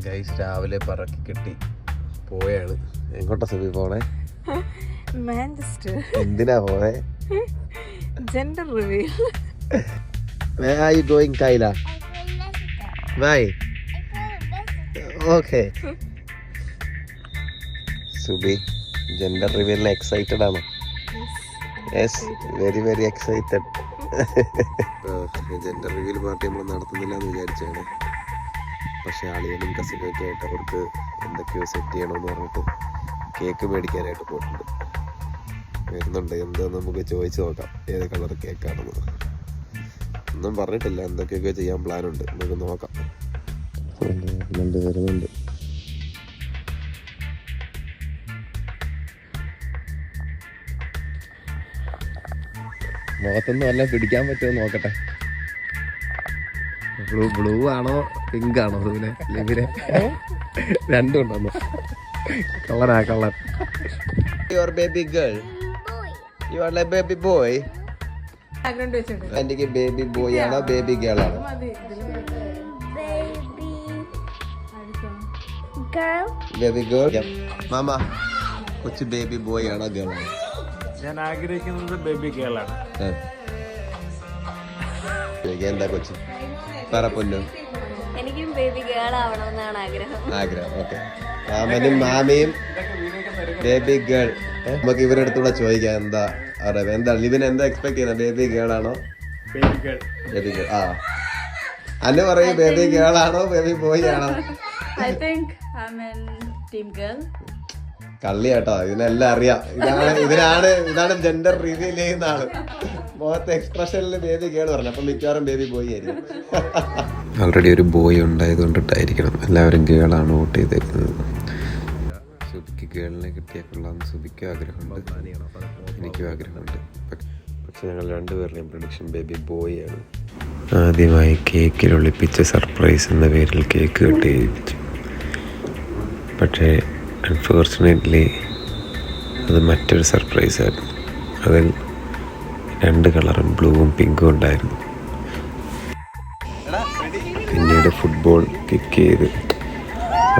Guys രാവിലെ പറക്കി കിട്ടി പോയാണ്. എങ്ങോട്ടാ സുബി പോണേ? മാഞ്ചസ്റ്റർ. എന്തിനാ പോണേ? Gender reveal. Where are you going, Kyla? Why? Okay. Subi gender റിവീലിന് എക്സൈറ്റഡ് ആണോ? Yes, very very excited. Gender reveal party നമ്മൾ നടത്തുന്നില്ല എന്ന് വിചാരിച്ചാണ്. പക്ഷെ ആളികളും കസിനൊക്കെ ആയിട്ട് അവർക്ക് എന്തൊക്കെയോ സെറ്റ് ചെയ്യണമെന്ന് പറഞ്ഞിട്ട് കേക്ക് മേടിക്കാനായിട്ട് പോയിട്ടുണ്ട്. വരുന്നുണ്ട്. എന്താന്ന് നമുക്ക് ചോദിച്ചു നോക്കാം ഏത് കളർ കേക്കാണെന്ന്. ഒന്നും പറഞ്ഞിട്ടില്ല, എന്തൊക്കെയൊക്കെ ചെയ്യാൻ പ്ലാനുണ്ട്, നമുക്ക് നോക്കാം. വരുന്നുണ്ട്. മുഖത്തൊന്നും വല്ല പിടിക്കാൻ പറ്റുമോ നോക്കട്ടെ. ബ്ലൂ ആണോ പിങ്ക് ആണോ? ലിവിനെ രണ്ടും ഉണ്ടോ? കളറാ colour. Your baby girl, you are like baby boy. എനിക്ക് ബേബി ബോയ് ആണോ ബേബി ഗേൾ ആണോ? Baby girl. മാമ കൊച്ചു ബേബി ബോയ് ആണോ ഗേൾ ആണോ? ഞാൻ ആഗ്രഹിക്കുന്നത് ബേബി ഗേൾ ആണ്. എന്താ കൊച്ചു പറ പൊന്നു? എനിക്കും ബേബി ഗേൾ ആവണമെന്നാണ് ആഗ്രഹം. ഓക്കെ. മാമനും മാമിയും ബേബി ഗേൾ. നമുക്ക് ഇവരുടെ അടുത്തൂടെ ചോദിക്കാം എന്താ അറിയാം. എന്താ ലിവിൻ എന്താ എക്സ്പെക്ട് ചെയ്യുന്നത്? ബേബി ഗേൾ ആണോ? Baby girl. ആ അന്ന് പറയൂ, ബേബി ഗേൾ ആണോ ബേബി ബോയ് ആണോ? കള്ളി കേട്ടോ, ഇതിനെല്ലാം അറിയാം. ഇതാണ് ജെൻഡർ റിവീൽ ചെയ്യുന്ന ആള്. മുഖത്തെ എക്സ്പ്രഷനിൽ ബേബി ഗേൾ പറഞ്ഞു, അപ്പൊ മിക്കവാറും ബേബി ബോയ് ആയിരിക്കും. ഓൾറെഡി ഒരു ബോയ് ഉണ്ടായത് കൊണ്ടിട്ടായിരിക്കണം എല്ലാവരും ഗേളാണ് വോട്ട് ചെയ്തേക്കുന്നത്. സുബിക്ക് ഗേളിനെ കിട്ടിയ കൊള്ളാമെന്ന് സുബിക്കും ആഗ്രഹമുണ്ട്, എനിക്കും ആഗ്രഹമുണ്ട്. പക്ഷെ ഞങ്ങൾ രണ്ടുപേരുടെയും പ്രഡിക്ഷൻ ബേബി ബോയ് ആണ്. ആദ്യമായി കേക്കിൽ ഒളിപ്പിച്ച സർപ്രൈസ് എന്ന പേരിൽ കേക്ക് കട്ട് ചെയ്യിപ്പിച്ചു. പക്ഷേ അൺഫോർച്ചുനേറ്റ്ലി അത് മറ്റൊരു സർപ്രൈസായിരുന്നു. അതിൽ 2 കളറും ബ്ലൂവും പിങ്കും ഉണ്ടായിരുന്നു. പിന്നീട് ഫുട്ബോൾ കിക്ക് ചെയ്ത്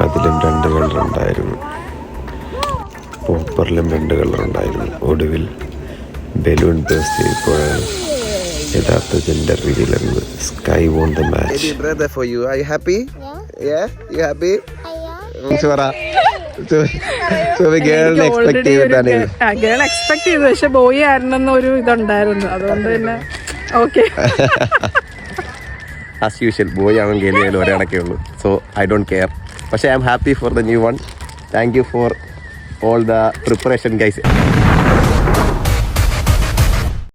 അതിലും 2 കളറുണ്ടായിരുന്നു. പോപ്പറിലും 2 കളറുണ്ടായിരുന്നു. ഒടുവിൽ ബലൂൺ ബേസ്റ്റ് ചെയ്തപ്പോഴാണ് യഥാർത്ഥ ജെൻഡർ റിവീൽ എന്നത്. Sky won the match. Brother for you. Are you happy? Yeah, you happy? Girl expect ചെയ്തു, പക്ഷെ ബോയ് ആയിരുന്നെന്നൊരു ഇതുണ്ടായിരുന്നു, അതുകൊണ്ട് തന്നെ ഓക്കെ. ആസ് യൂഷ്വൽ ബോയ് ആവും ഗേളിയായാലും ഒരേ കണക്കേ ഉള്ളൂ. So I don't care. പക്ഷേ I'm happy for the new one. Thank you for all the preparation guys.